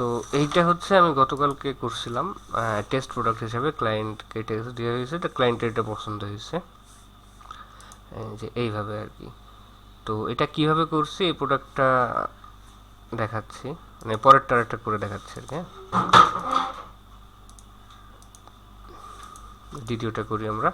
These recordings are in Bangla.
তো এইটা হচ্ছে আমি গতকালকে করছিলাম টেস্ট প্রোডাক্ট হিসাবে, ক্লায়েন্টকে টেস্ট দেওয়া হয়েছে, তো ক্লায়েন্টের এটা পছন্দ হয়েছে, যে এইভাবে আর কি। তো এটা কিভাবে করছি এই প্রোডাক্টটা দেখাচ্ছি, মানে পরেরটা একটা করে দেখাচ্ছি আর কি। দ্বিতীয়টা করি আমরা।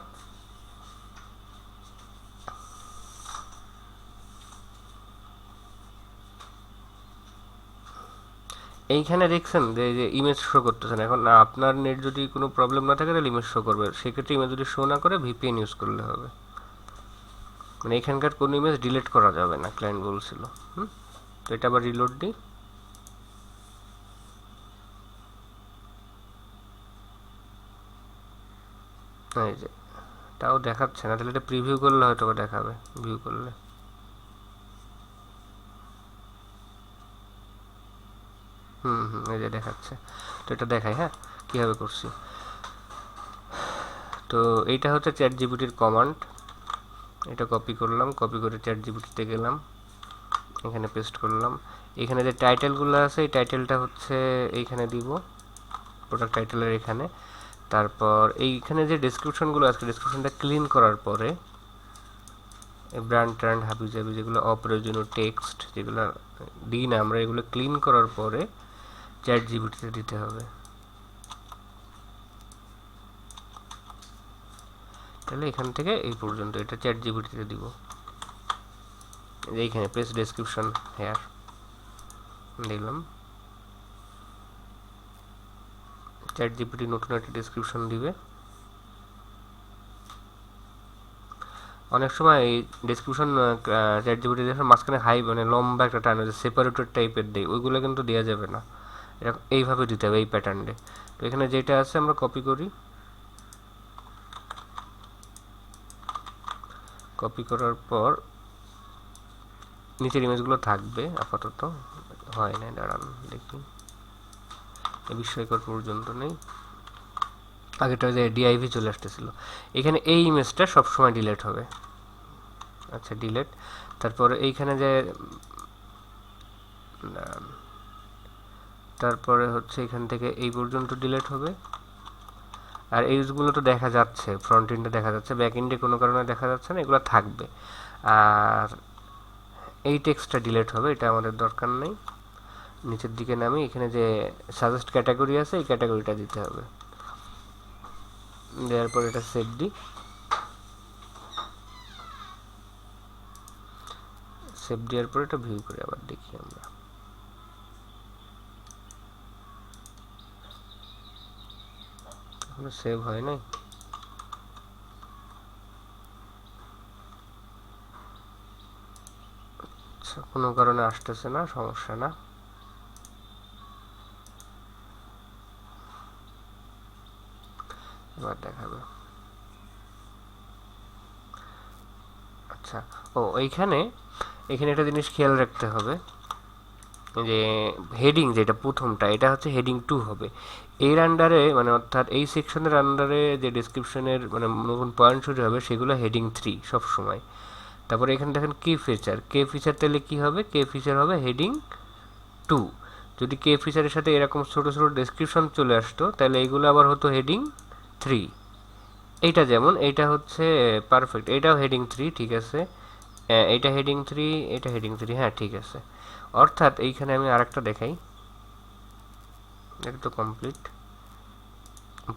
এইখানে দেখছেন যে ইমেজ শো করতেছে না। এখন আপনার নেট যদি কোনো প্রবলেম না থাকে তাহলে ইমেজ শো করবে, সেক্ষেত্রে ইমেজ যদি শো না করে ভিপিএন ইউজ করলে হবে। মানে এখানকার কোনো ইমেজ ডিলিট করা যাবে না, ক্লায়েন্ট বলছিল। তো এটা আবার রিলোড দিই। এই যে তাও দেখাচ্ছে না, তাহলে এটা প্রিভিউ করলে হয়তো দেখাবে, ভিউ করলে। এই যে দেখাচ্ছে। তো এটা দেখাই, হ্যাঁ কীভাবে করছি। তো এইটা হচ্ছে চ্যাট জিপিটির কমান্ড। এটা কপি করলাম, কপি করে চ্যাট জিপিটিতে গেলাম, এখানে পেস্ট করলাম। এখানে যে টাইটেলগুলো আছে এই টাইটেলটা হচ্ছে এইখানে দিব, প্রোডাক্ট টাইটেলের এখানে। তারপর এইখানে যে ডেসক্রিপশনগুলো আছে, ডেসক্রিপশনটা ক্লিন করার পরে ব্র্যান্ড ট্র্যান্ড হাবি জাবি যেগুলো অপ্রয়োজনীয় টেক্সট যেগুলো দিই না আমরা, এগুলো ক্লিন করার পরে চ্যাট জিপিটিতে দিতে হবে। তাহলে এখান থেকে এই পর্যন্ত এটা চ্যাট জিপিটিতে দিব। এইখানে প্রেস ডেসক্রিপশন হেয়ার দিলাম, চ্যাট জিপিটি নতুন একটা ডেসক্রিপশন দিবে। অনেক সময় এই ডেসক্রিপশন চ্যাট জিপিটি দেওয়ার মাঝখানে হাই মানে লম্বা একটা টাইম আছে, সেপারেটেড টাইপের দেয়, ওইগুলো কিন্তু দেওয়া যাবে না, এরকম এইভাবে দিতে হবে এই প্যাটার্নে। তো এখানে যেটা আছে আমরা কপি করি, কপি করার পর নিচের ইমেজগুলো থাকবে আপাতত, হয় না, দাঁড়ান দেখি, বিস্ময়কর পর্যন্ত নেই। আগেটা যে ডিআইভি চলে আসতেছিল, এখানে এই ইমেজটা সবসময় ডিলেট হবে। আচ্ছা ডিলেট। তারপরে এইখানে যে তারপরে হচ্ছে এখান থেকে এই পর্যন্ত ডিলেট হবে। আর এইগুলো তো দেখা যাচ্ছে, ফ্রন্ট এন্ডে দেখা যাচ্ছে, ব্যাক এন্ডে কোনো কারণে দেখা যাচ্ছে না, এগুলো থাকবে। আর এই টেক্সটটা ডিলেট হবে, এটা আমাদের দরকার নেই। নিচের দিকে নামি এখানে যে সাজেস্ট ক্যাটাগরি আছে এই ক্যাটাগরিটা দিতে হবে, দেওয়ার পর এটা সেভ দিই। সেভ দেওয়ার পর এটা ভিউ করে আবার দেখি আমরা। এখনো সেভ হয় নাই। আচ্ছা কোনো কারণে আসতেছে না, সমস্যা না। এবার দেখাবে। আচ্ছা ও এইখানে একটা জিনিস খেয়াল রাখতে হবে, যে হেডিং যেটা প্রথমটা এটা হচ্ছে হেডিং 2 হবে। এর আন্ডারে মানে অর্থাৎ এই সেকশনের আন্ডারে যে ডেসক্রিপশনের মানে নতুন পয়েন্ট শুরু হবে সেগুলো হেডিং 3 সব সময়। তারপরে এখানে দেখেন কে ফিচার, কে ফিচার তাহলে কি হবে, কে ফিচার হবে হেডিং 2। যদি কে ফিচারের সাথে এরকম ছোট ছোট ডেসক্রিপশন চলে আসতো তাহলে এইগুলো আবার হতো হেডিং 3। এইটা যেমন এইটা হচ্ছে পারফেক্ট, এটাও হেডিং 3 ঠিক আছে, এইটা হেডিং 3, এটা হেডিং 3, হ্যাঁ ঠিক আছে। অর্থাৎ এইখানে আমি আরেকটা দেখাই, এটা তো কমপ্লিট।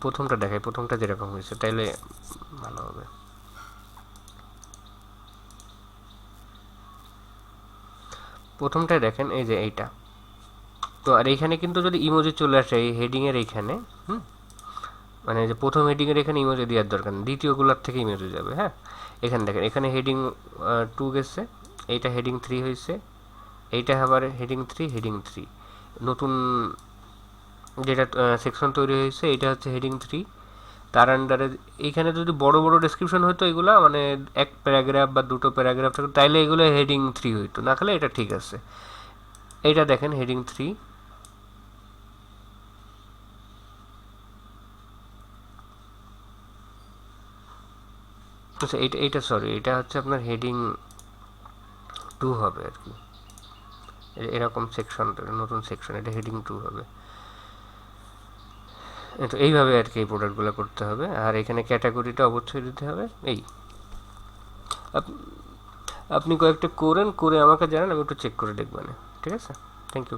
প্রথমটা দেখাই, প্রথমটা যেরকম হয়েছে তাইলে ভালো হবে। প্রথমটায় দেখেন এই যে এইটা। তো আর এইখানে কিন্তু যদি ইমোজি চলে আসে এই হেডিংয়ের এইখানে, মানে যে প্রথম হেডিংয়ের এখানে ইমোজি দেওয়ার দরকার নেই, দ্বিতীয়গুলোর থেকে ইমোজি যাবে। হ্যাঁ এখানে দেখেন এখানে হেডিং 2 গেছে, এইটা হেডিং 3 হয়েছে, এইটা আবার হেডিং 3 হেডিং 3, নতুন যেটা সেকশন তৈরি হয়েছে এটা হচ্ছে হেডিং 3। তার আন্ডারে এইখানে যদি বড় বড় ডেসক্রিপশন হতো এগুলা মানে এক প্যারাগ্রাফ বা দুটো প্যারাগ্রাফ থাকতো তাইলে এগুলো হেডিং 3 হইতো, না হলে এটা ঠিক আছে। এইটা দেখেন হেডিং 3, আচ্ছা এইটা সরি এটা হচ্ছে আপনার হেডিং 2 হবে আর কি। এরকম সেকশন, নতুন সেকশন, এটা হেডিং 2 হবে। তো এইভাবে আর কি এই প্রোডাক্টগুলো করতে হবে। আর এখানে ক্যাটাগরিটা অবশ্যই দিতে হবে। এই আপনি কয়েকটা করে আমাকে জানান, আমি একটু চেক করে দেখব না। ঠিক আছে, থ্যাংক ইউ।